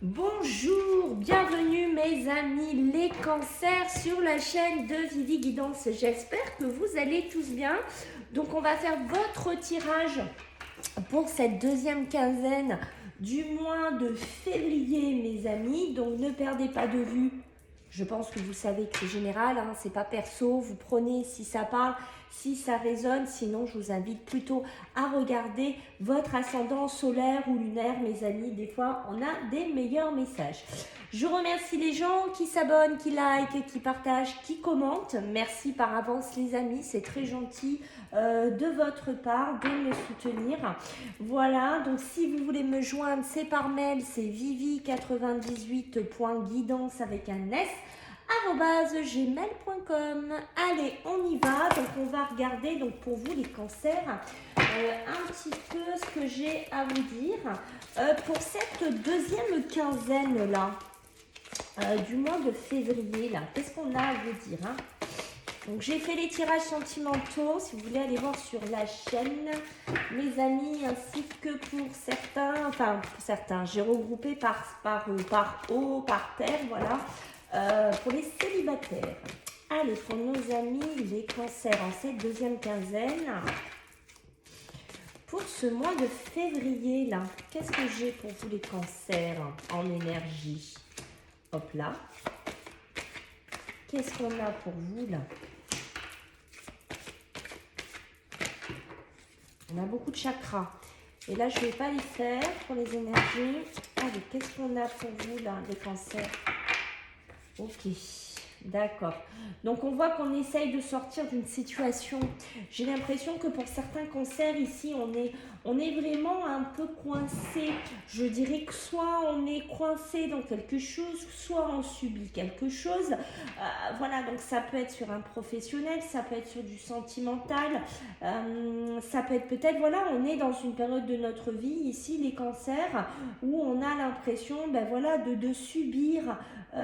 Bonjour, bienvenue mes amis les cancers sur la chaîne de Vivi Guidance. J'espère que vous allez tous bien. Donc on va faire votre tirage pour cette deuxième quinzaine du mois de février mes amis. Donc ne perdez pas de vue. Je pense que vous savez que c'est général, hein, c'est pas perso. Vous prenez si ça parle, si ça résonne. Sinon, je vous invite plutôt à regarder votre ascendant solaire ou lunaire, mes amis. Des fois, on a des meilleurs messages. Je remercie les gens qui s'abonnent, qui likent, qui partagent, qui commentent. Merci par avance, les amis. C'est très gentil de votre part de me soutenir. Voilà, donc si vous voulez me joindre, c'est par mail, c'est vivi98.guidance avec un S @gmail.com. Allez, on y va. Donc on va regarder donc pour vous les cancers un petit peu ce que j'ai à vous dire pour cette deuxième quinzaine là du mois de février là. Qu'est-ce qu'on a à vous dire hein? Donc j'ai fait les tirages sentimentaux, si vous voulez aller voir sur la chaîne, mes amis, ainsi que pour certains, j'ai regroupé par haut, par terre, voilà, pour les célibataires. Allez, pour nos amis les cancers en cette deuxième quinzaine, pour ce mois de février là, qu'est-ce que j'ai pour vous les cancers en énergie? Hop là. Qu'est-ce qu'on a pour vous là? On a beaucoup de chakras. Et là, je ne vais pas les faire pour les énergies. Allez, qu'est-ce qu'on a pour vous là, les cancers? Ok, d'accord. Donc, on voit qu'on essaye de sortir d'une situation. J'ai l'impression que pour certains cancers, ici, on est vraiment un peu coincé. Je dirais que soit on est coincé dans quelque chose, soit on subit quelque chose. Voilà, donc ça peut être sur un professionnel, ça peut être sur du sentimental, ça peut être peut-être, voilà, on est dans une période de notre vie, ici, les cancers, où on a l'impression, ben voilà, de subir.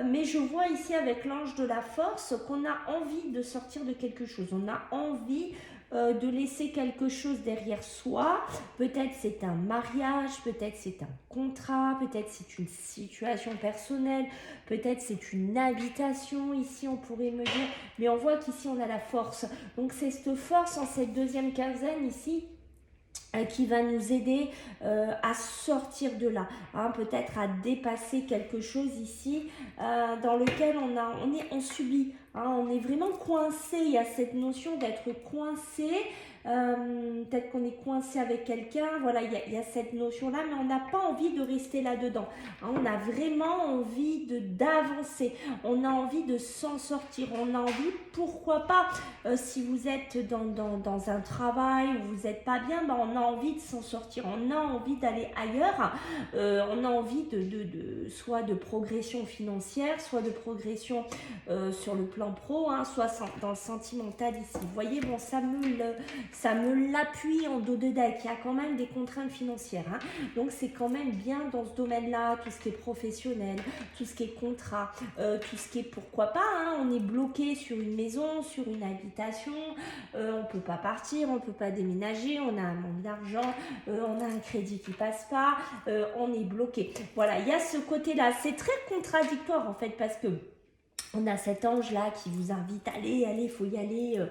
Mais je vois ici avec l'ange de la force qu'on a envie de sortir de quelque chose. On a envie de laisser quelque chose derrière soi. Peut-être c'est un mariage, peut-être c'est un contrat, peut-être c'est une situation personnelle, peut-être c'est une habitation, ici on pourrait me dire. Mais on voit qu'ici on a la force. Donc c'est cette force en cette deuxième quinzaine ici qui va nous aider à sortir de là, hein, peut-être à dépasser quelque chose ici dans lequel on subit, hein, on est vraiment coincé, il y a cette notion d'être coincé, peut-être qu'on est coincé avec quelqu'un, voilà, il y a cette notion-là, mais on n'a pas envie de rester là-dedans, hein, on a vraiment envie d'avancer, on a envie de s'en sortir, on a envie, pourquoi pas, si vous êtes dans un travail où vous n'êtes pas bien, ben on a envie de s'en sortir, on a envie d'aller ailleurs, on a envie soit de progression financière, soit de progression sur le plan pro, hein, soit dans le sentimental ici. Vous voyez, bon, ça me l'appuie en dos de deck, il y a quand même des contraintes financières, hein, donc c'est quand même bien dans ce domaine-là, tout ce qui est professionnel, tout ce qui est contrat, tout ce qui est pourquoi pas, hein, on est bloqué sur une maison, sur une habitation, on ne peut pas partir, on ne peut pas déménager, on a un manque d'argent, on a un crédit qui passe pas, on est bloqué. Voilà, il y a ce côté-là. C'est très contradictoire en fait parce que on a cet ange-là qui vous invite, allez, il faut y aller,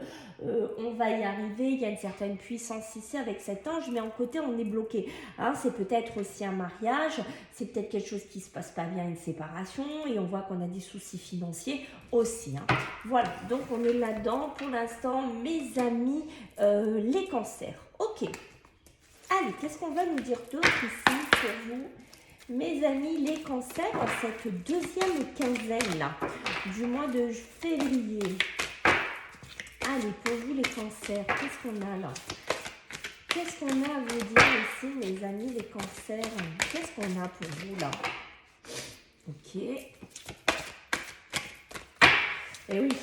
on va y arriver, il y a une certaine puissance ici avec cet ange, mais en côté, on est bloqué. Hein, c'est peut-être aussi un mariage, c'est peut-être quelque chose qui ne se passe pas bien, une séparation, et on voit qu'on a des soucis financiers aussi. Hein. Voilà, donc on est là-dedans pour l'instant, mes amis, les cancers. Ok, allez, qu'est-ce qu'on va nous dire d'autre ici pour vous? Mes amis, les cancers, en cette deuxième quinzaine là, du mois de février. Allez, pour vous les cancers, qu'est-ce qu'on a là? Qu'est-ce qu'on a à vous dire ici, mes amis, les cancers? Qu'est-ce qu'on a pour vous là? Ok. Et oui,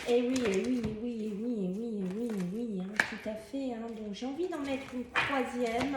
et oui, et oui, et oui, et oui, et oui, et oui, et oui, hein, tout à fait. Hein. Donc j'ai envie d'en mettre une troisième.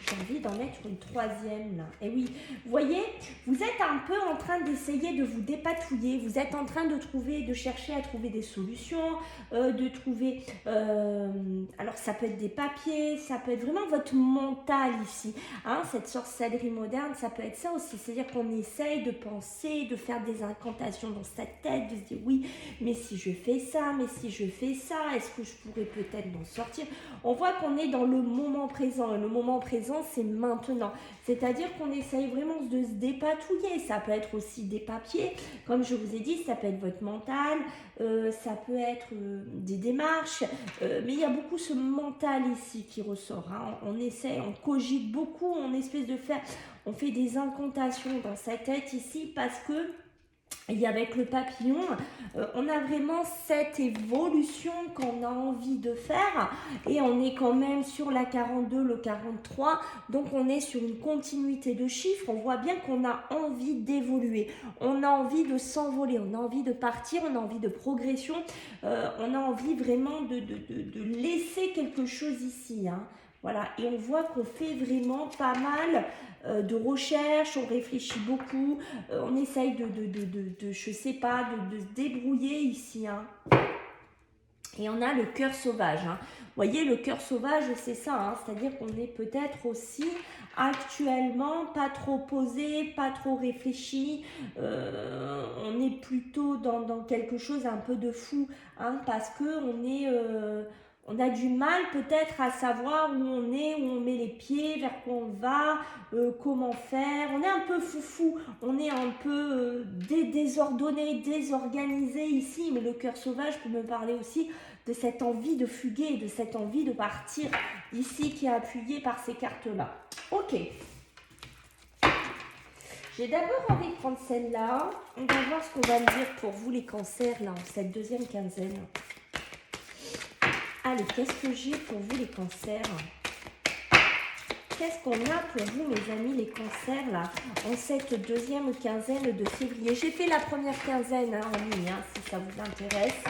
J'ai envie d'en mettre une troisième là. Et oui, vous voyez, vous êtes un peu en train d'essayer de vous dépatouiller. Vous êtes en train de chercher à trouver des solutions, de trouver... alors ça peut être des papiers, ça peut être vraiment votre mental ici. Hein, cette sorcellerie moderne, ça peut être ça aussi. C'est-à-dire qu'on essaye de penser, de faire des incantations dans sa tête, de se dire oui, mais si je fais ça, mais si je fais ça, est-ce que je pourrais peut-être m'en sortir? On voit qu'on est dans le moment présent. Et le moment présent, c'est maintenant. C'est-à-dire qu'on essaye vraiment de se dépatouiller. Ça peut être aussi des papiers. Comme je vous ai dit, ça peut être votre mental, ça peut être des démarches. Mais il y a beaucoup ce mental ici qui ressort. Hein. On essaie, on cogite beaucoup, on fait des incantations dans sa tête ici parce que et avec le papillon, on a vraiment cette évolution qu'on a envie de faire et on est quand même sur la 42, le 43, donc on est sur une continuité de chiffres, on voit bien qu'on a envie d'évoluer, on a envie de s'envoler, on a envie de partir, on a envie de progression, on a envie vraiment de laisser quelque chose ici, hein. Voilà, et on voit qu'on fait vraiment pas mal de recherches, on réfléchit beaucoup, on essaye je sais pas, de se débrouiller ici. Hein. Et on a le cœur sauvage. Hein. Vous voyez, le cœur sauvage, c'est ça, hein, c'est-à-dire qu'on est peut-être aussi actuellement pas trop posé, pas trop réfléchi, on est plutôt dans quelque chose un peu de fou, hein, parce qu'on est... on a du mal peut-être à savoir où on est, où on met les pieds, vers quoi on va, comment faire. On est un peu foufou, on est un peu désordonné, désorganisé ici, mais le cœur sauvage peut me parler aussi de cette envie de fuguer, de cette envie de partir ici qui est appuyée par ces cartes-là. Ok. J'ai d'abord envie de prendre celle-là. On va voir ce qu'on va me dire pour vous les cancers là en cette deuxième quinzaine. Allez, qu'est-ce que j'ai pour vous les cancers? Qu'est-ce qu'on a pour vous mes amis les cancers là en cette deuxième quinzaine de février? J'ai fait la première quinzaine hein, en ligne hein, si ça vous intéresse.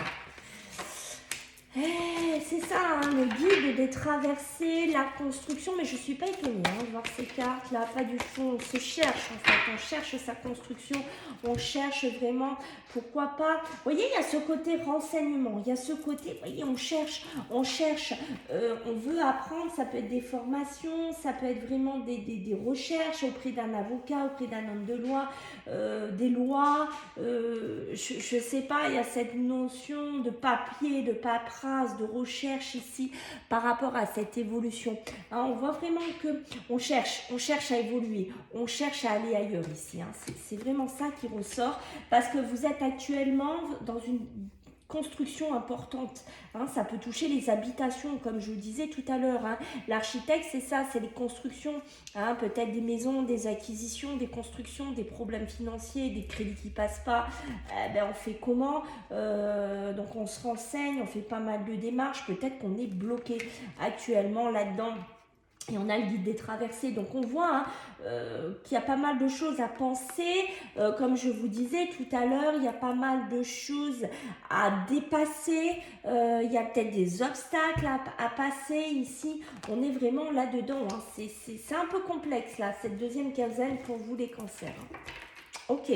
C'est ça, hein, le guide des traversées, la construction, mais je ne suis pas étonnée hein, de voir ces cartes là, pas du tout, on se cherche en fait, on cherche sa construction, on cherche vraiment, pourquoi pas, vous voyez, il y a ce côté renseignement, il y a ce côté, vous voyez, on cherche, on veut apprendre, ça peut être des formations, ça peut être vraiment des recherches auprès d'un avocat, auprès d'un homme de loi, des lois, je ne sais pas, il y a cette notion de papier, de paperasse, de recherche ici par rapport à cette évolution. Hein, on voit vraiment que on cherche à évoluer, on cherche à aller ailleurs ici. Hein. C'est vraiment ça qui ressort parce que vous êtes actuellement dans une construction importante, hein, ça peut toucher les habitations comme je vous disais tout à l'heure, hein. L'architecte c'est ça, c'est les constructions, hein, peut-être des maisons, des acquisitions, des constructions, des problèmes financiers, des crédits qui passent pas, on fait comment, donc on se renseigne, on fait pas mal de démarches, peut-être qu'on est bloqué actuellement là-dedans. Et on a le guide des traversées, donc on voit hein, qu'il y a pas mal de choses à penser, comme je vous disais tout à l'heure, il y a pas mal de choses à dépasser, il y a peut-être des obstacles à passer ici, on est vraiment là-dedans, hein. C'est un peu complexe là, cette deuxième quinzaine pour vous les cancers. Hein. Ok.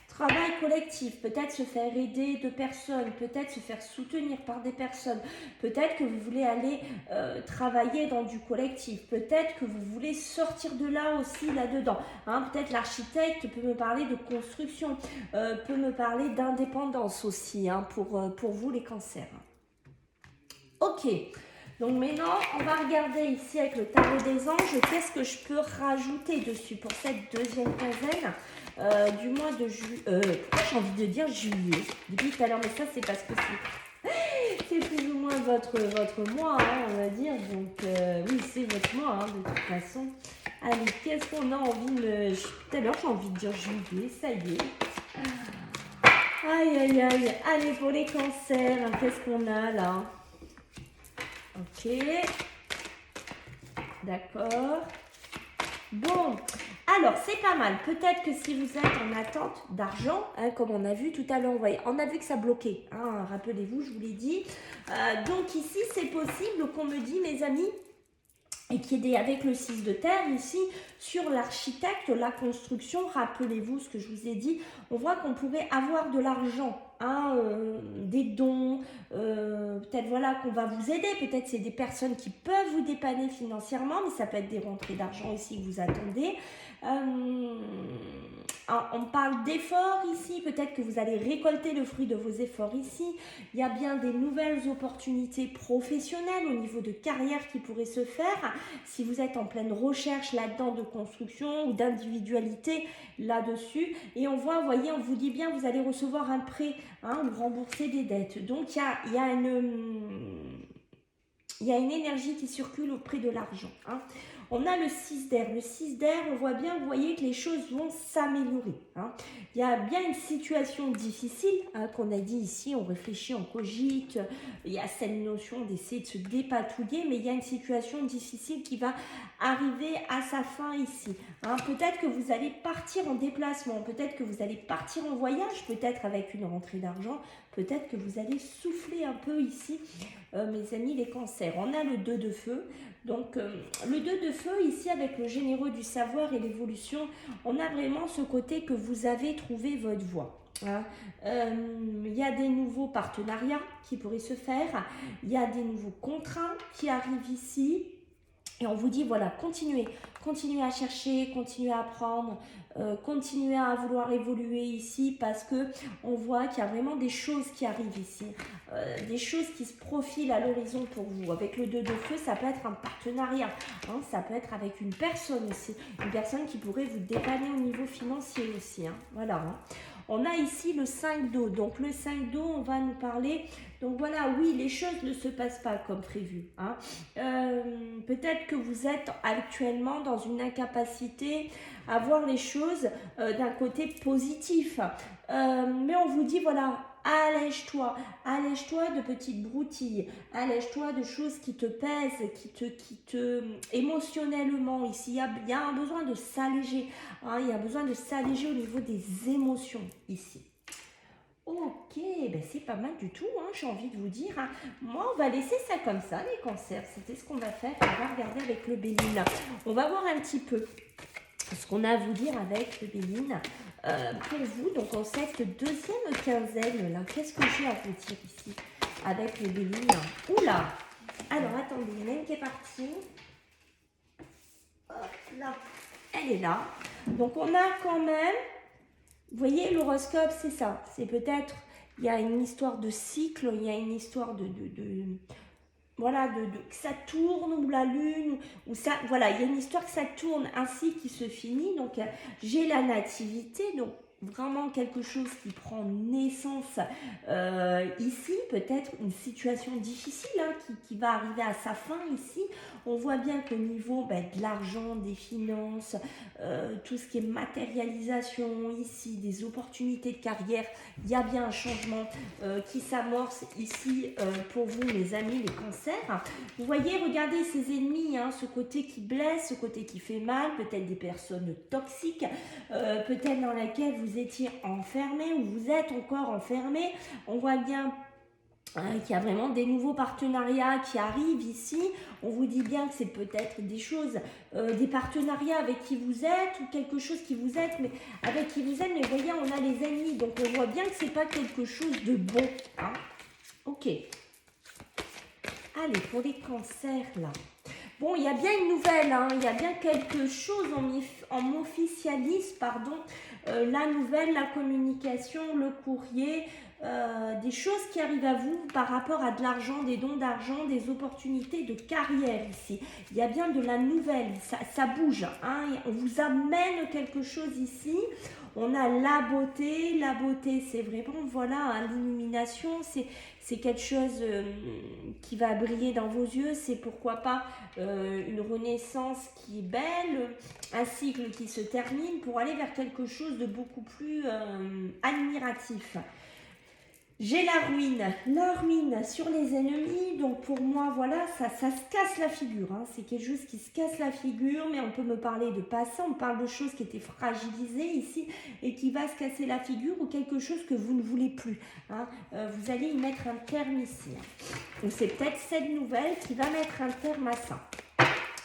Travail collectif, peut-être se faire aider de personnes, peut-être se faire soutenir par des personnes, peut-être que vous voulez aller travailler dans du collectif, peut-être que vous voulez sortir de là aussi là-dedans. Hein, peut-être l'architecte peut me parler de construction, peut me parler d'indépendance aussi hein, pour vous les cancers. Ok. Donc maintenant, on va regarder ici avec le tarot des anges, qu'est-ce que je peux rajouter dessus pour cette deuxième quinzaine du mois de juillet. Pourquoi j'ai envie de dire juillet depuis tout à l'heure, mais ça c'est parce que c'est plus ou moins votre mois, hein, on va dire. Donc oui, c'est votre mois hein, de toute façon. Allez, qu'est-ce qu'on a envie de... Tout à l'heure, j'ai envie de dire juillet, ça y est. Aïe, aïe, aïe. Allez, pour les cancers, qu'est-ce qu'on a là? Ok. D'accord. Bon, alors c'est pas mal. Peut-être que si vous êtes en attente d'argent, hein, comme on a vu tout à l'heure, on a vu que ça bloquait. Hein, rappelez-vous, je vous l'ai dit. Donc ici, c'est possible qu'on me dit, mes amis, et qui est avec le 6 de terre ici sur l'architecte, la construction. Rappelez-vous ce que je vous ai dit, on voit qu'on pourrait avoir de l'argent, hein, des dons, peut-être voilà qu'on va vous aider, peut-être c'est des personnes qui peuvent vous dépanner financièrement, mais ça peut être des rentrées d'argent ici que vous attendez. On parle d'efforts ici, peut-être que vous allez récolter le fruit de vos efforts ici. Il y a bien des nouvelles opportunités professionnelles au niveau de carrière qui pourraient se faire. Si vous êtes en pleine recherche là-dedans de construction ou d'individualité là-dessus. Et on voit, vous voyez, on vous dit bien, vous allez recevoir un prêt, hein, ou rembourser des dettes. Donc, il y a une énergie qui circule auprès de l'argent, hein. On a le 6 d'air. Le 6 d'air, on voit bien, vous voyez que les choses vont s'améliorer, hein. Il y a bien une situation difficile, hein, qu'on a dit ici, on réfléchit, on cogite. Il y a cette notion d'essayer de se dépatouiller, mais il y a une situation difficile qui va arriver à sa fin ici, hein. Peut-être que vous allez partir en déplacement, peut-être que vous allez partir en voyage, peut-être avec une rentrée d'argent, peut-être que vous allez souffler un peu ici, mes amis les cancers. On a le 2 de feu. Donc, le 2 de feu, ici, avec le généreux du savoir et l'évolution, on a vraiment ce côté que vous avez trouvé votre voie, hein. Il y a des nouveaux partenariats qui pourraient se faire. Il y a des nouveaux contrats qui arrivent ici. Et on vous dit, voilà, continuez à chercher, continuez à apprendre, continuez à vouloir évoluer ici parce que on voit qu'il y a vraiment des choses qui arrivent ici, des choses qui se profilent à l'horizon pour vous. Avec le 2 de feu, ça peut être un partenariat, hein, ça peut être avec une personne aussi, une personne qui pourrait vous dépanner au niveau financier aussi, hein, voilà, hein. On a ici le 5 d'eau. Donc, le 5 d'eau, on va nous parler. Donc, voilà, oui, les choses ne se passent pas comme prévu, hein. Peut-être que vous êtes actuellement dans une incapacité à voir les choses d'un côté positif. Mais on vous dit, voilà, allège-toi de petites broutilles, allège-toi de choses qui te pèsent, qui te émotionnellement ici, il y a un besoin de s'alléger, hein, il y a besoin de s'alléger au niveau des émotions ici. Ok, ben c'est pas mal du tout, hein, j'ai envie de vous dire, hein. Moi, on va laisser ça comme ça, les cancers, c'était ce qu'on va faire. On va regarder avec le Béline, on va voir un petit peu ce qu'on a à vous dire avec le Béline. Pour vous, donc en cette deuxième quinzaine là, qu'est-ce que j'ai à vous dire ici avec le Béline? Oula, alors attendez, il y en a une qui est partie. Hop là, elle est là. Donc on a quand même, vous voyez, l'horoscope c'est ça, c'est peut-être, il y a une histoire de cycle, il y a une histoire voilà, que ça tourne, ou la lune, ou ça, voilà, il y a une histoire que ça tourne ainsi qui se finit. Donc, j'ai la nativité, donc vraiment quelque chose qui prend naissance ici, peut-être une situation difficile, hein, qui va arriver à sa fin ici. On voit bien qu'au niveau de l'argent, des finances, tout ce qui est matérialisation ici, des opportunités de carrière, il y a bien un changement qui s'amorce ici pour vous, mes amis, les cancers. Vous voyez, regardez ces ennemis, hein, ce côté qui blesse, ce côté qui fait mal, peut-être des personnes toxiques, peut-être dans laquelle vous étiez enfermé ou vous êtes encore enfermé. On voit bien qu'il y a vraiment des nouveaux partenariats qui arrivent ici. On vous dit bien que c'est peut-être des choses, des partenariats avec qui vous êtes ou quelque chose qui vous êtes, mais avec qui vous êtes, mais voyez, on a les ennemis, donc on voit bien que c'est pas quelque chose de bon, hein. Ok. Allez, pour les cancers là. Bon, il y a bien une nouvelle, hein, il y a bien quelque chose, on officialise, pardon, la nouvelle, la communication, le courrier, des choses qui arrivent à vous par rapport à de l'argent, des dons d'argent, des opportunités de carrière ici. Il y a bien de la nouvelle, ça bouge, hein, on vous amène quelque chose ici. On a la beauté c'est vraiment, voilà, hein, l'illumination, c'est quelque chose qui va briller dans vos yeux, c'est pourquoi pas une renaissance qui est belle, un cycle qui se termine pour aller vers quelque chose de beaucoup plus admiratif. J'ai la ruine sur les ennemis, donc pour moi, voilà, ça se casse la figure, hein. C'est quelque chose qui se casse la figure, mais on peut me parler de passé, on parle de choses qui étaient fragilisées ici, et qui va se casser la figure, ou quelque chose que vous ne voulez plus, hein. Vous allez y mettre un terme ici, hein. Donc c'est peut-être cette nouvelle qui va mettre un terme à ça.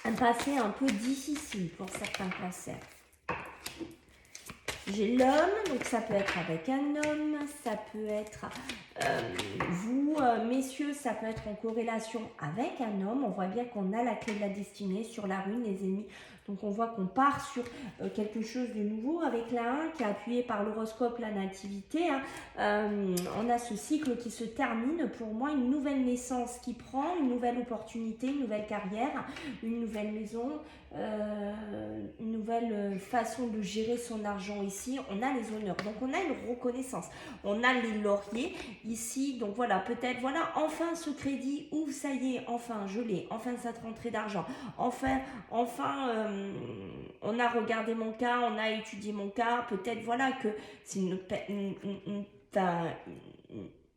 un passé un peu difficile pour certains cancers. J'ai l'homme, donc ça peut être avec un homme, ça peut être vous, messieurs, ça peut être en corrélation avec un homme. On voit bien qu'on a la clé de la destinée sur la rune, les ennemis. Donc on voit qu'on part sur quelque chose de nouveau avec la 1 qui est appuyée par l'horoscope, la nativité. On a ce cycle qui se termine. Pour moi, une nouvelle naissance qui prend, une nouvelle opportunité, une nouvelle carrière, une nouvelle maison, une nouvelle façon de gérer son argent ici. On a les honneurs, donc on a une reconnaissance. On a les lauriers ici, donc voilà, peut-être, voilà, enfin ce crédit, ouf, ça y est, enfin je l'ai, enfin cette rentrée d'argent, enfin, on a regardé mon cas, on a étudié mon cas, peut-être, voilà, que c'est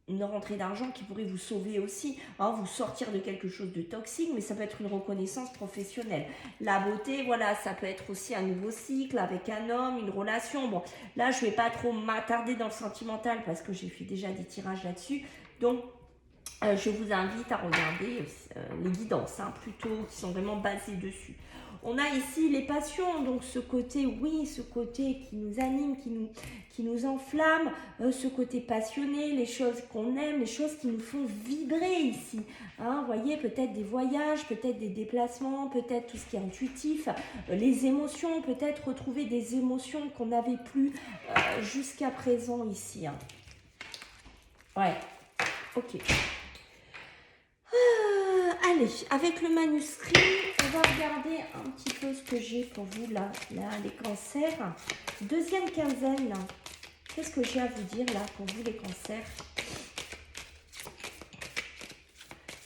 une rentrée d'argent qui pourrait vous sauver aussi, vous sortir de quelque chose de toxique, mais ça peut être une reconnaissance professionnelle. La beauté, voilà, ça peut être aussi un nouveau cycle avec un homme, une relation. Bon, là, je ne vais pas trop m'attarder dans le sentimental parce que j'ai fait déjà des tirages là-dessus. Donc, je vous invite à regarder les guidances, plutôt, qui sont vraiment basées dessus. On a ici les passions, donc ce côté, oui, ce côté qui nous anime, qui nous enflamme, ce côté passionné, les choses qu'on aime, les choses qui nous font vibrer ici. Vous voyez, peut-être des voyages, peut-être des déplacements, peut-être tout ce qui est intuitif, les émotions, peut-être retrouver des émotions qu'on n'avait plus jusqu'à présent ici. Ouais, ok. Allez, avec le manuscrit, on va regarder un petit peu ce que j'ai pour vous là, les cancers. Deuxième quinzaine, là. Qu'est-ce que j'ai à vous dire là pour vous les cancers?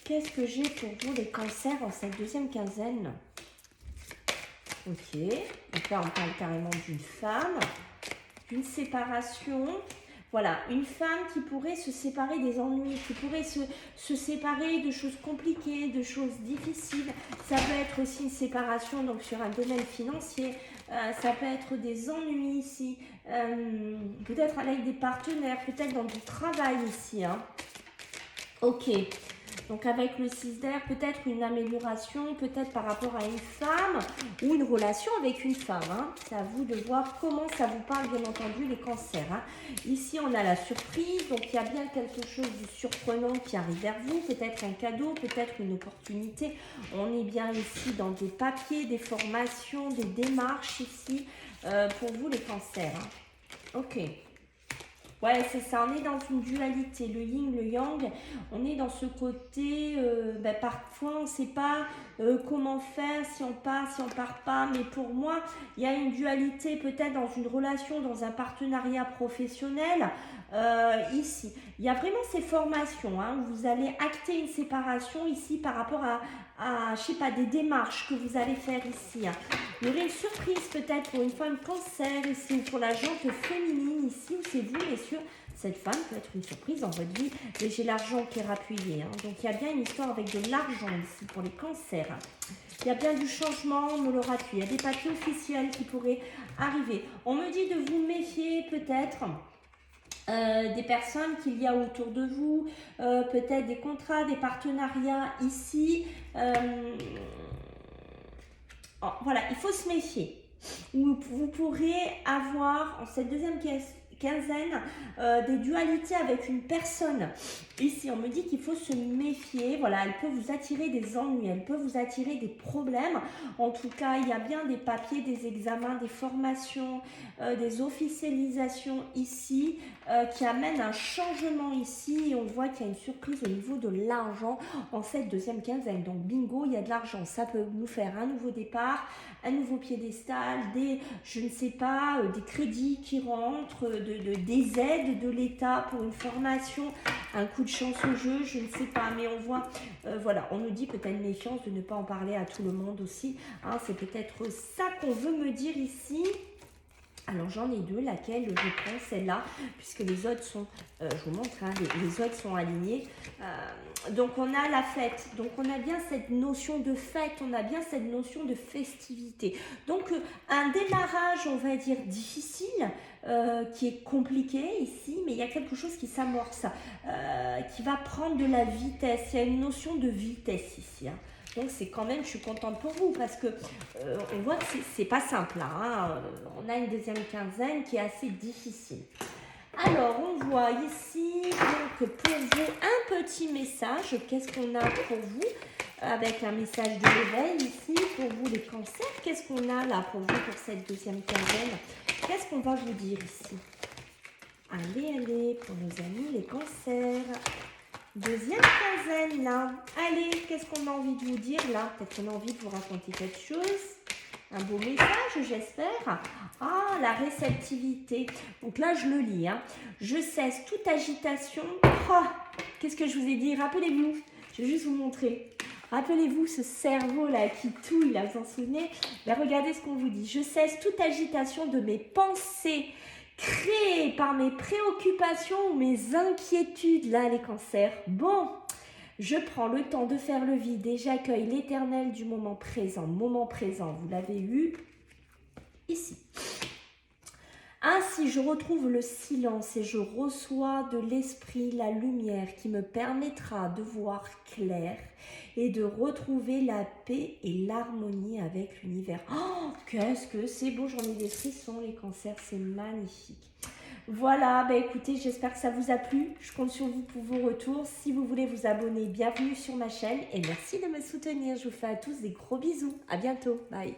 Qu'est-ce que j'ai pour vous les cancers en cette deuxième quinzaine? Ok, donc là on parle carrément d'une femme, d'une séparation. Voilà, une femme qui pourrait se séparer des ennuis, qui pourrait se séparer de choses compliquées, de choses difficiles. Ça peut être aussi une séparation donc sur un domaine financier. Ça peut être des ennuis ici, peut-être avec des partenaires, peut-être dans du travail ici. Ok. Donc avec le 6 d'air, peut-être une amélioration, peut-être par rapport à une femme ou une relation avec une femme. C'est à vous de voir comment ça vous parle, bien entendu, les cancers. Ici, on a la surprise, donc il y a bien quelque chose de surprenant qui arrive vers vous, peut-être un cadeau, peut-être une opportunité. On est bien ici dans des papiers, des formations, des démarches ici pour vous, les cancers. Ok. Ouais, c'est ça, on est dans une dualité, le yin, le yang, on est dans ce côté, parfois on ne sait pas comment faire, si on part, si on part pas, mais pour moi, il y a une dualité peut-être dans une relation, dans un partenariat professionnel, ici. Il y a vraiment ces formations, où vous allez acter une séparation ici par rapport à je sais pas, des démarches que vous allez faire ici. Il y aurait une surprise peut-être pour une femme cancer ici, ou pour la jante féminine ici, ou c'est vous, messieurs. Cette femme peut être une surprise dans votre vie. Et j'ai l'argent qui est rappuyé. Donc il y a bien une histoire avec de l'argent ici pour les cancers. Il y a bien du changement, on me l'aura tué. Il y a des papiers officiels qui pourraient arriver. On me dit de vous méfier peut-être des personnes qu'il y a autour de vous, peut-être des contrats, des partenariats ici. Voilà, il faut se méfier. Vous pourrez avoir en cette deuxième quinzaine des dualités avec une personne. Ici, on me dit qu'il faut se méfier. Voilà, elle peut vous attirer des ennuis, elle peut vous attirer des problèmes. En tout cas, il y a bien des papiers, des examens, des formations, des officialisations ici qui amènent un changement ici. Et on voit qu'il y a une surprise au niveau de l'argent en cette deuxième quinzaine. Donc, bingo, il y a de l'argent. Ça peut nous faire un nouveau départ, un nouveau piédestal, je ne sais pas, des crédits qui rentrent, des aides de l'État pour une formation, un coup de chance au jeu, je ne sais pas, mais on voit, voilà, on nous dit peut-être méfiance de ne pas en parler à tout le monde aussi, c'est peut-être ça qu'on veut me dire ici. Alors j'en ai deux, laquelle je prends celle-là, puisque les autres sont, je vous montre, les autres sont alignés. Donc on a la fête, donc on a bien cette notion de fête, on a bien cette notion de festivité. Donc un démarrage, on va dire, difficile, qui est compliqué ici, mais il y a quelque chose qui s'amorce, qui va prendre de la vitesse. Il y a une notion de vitesse ici. Donc c'est quand même, je suis contente pour vous parce que on voit que c'est pas simple là, hein. On a une deuxième quinzaine qui est assez difficile. Alors on voit ici donc pour vous un petit message. Qu'est-ce qu'on a pour vous avec un message de l'éveil ici pour vous les cancers? Qu'est-ce qu'on a là pour vous pour cette deuxième quinzaine? Qu'est-ce qu'on va vous dire ici? Allez, pour nos amis les cancers. Deuxième quinzaine là. Allez, qu'est-ce qu'on a envie de vous dire là? Peut-être qu'on a envie de vous raconter quelque chose. Un beau message, j'espère. Ah, la réceptivité. Donc là, je le lis. Hein. Je cesse toute agitation. Oh, qu'est-ce que je vous ai dit? Rappelez-vous. Je vais juste vous montrer. Rappelez-vous ce cerveau là qui touille, là, vous en souvenez? Ben, regardez ce qu'on vous dit. Je cesse toute agitation de mes pensées créées par mes préoccupations ou mes inquiétudes, là, les cancers. Bon, je prends le temps de faire le vide et j'accueille l'éternel du moment présent. Moment présent, vous l'avez eu ici. Ainsi, je retrouve le silence et je reçois de l'esprit la lumière qui me permettra de voir clair et de retrouver la paix et l'harmonie avec l'univers. Oh, qu'est-ce que c'est beau, j'en ai des frissons, les cancers, c'est magnifique. Voilà, bah écoutez, j'espère que ça vous a plu. Je compte sur vous pour vos retours. Si vous voulez vous abonner, bienvenue sur ma chaîne et merci de me soutenir. Je vous fais à tous des gros bisous. À bientôt. Bye.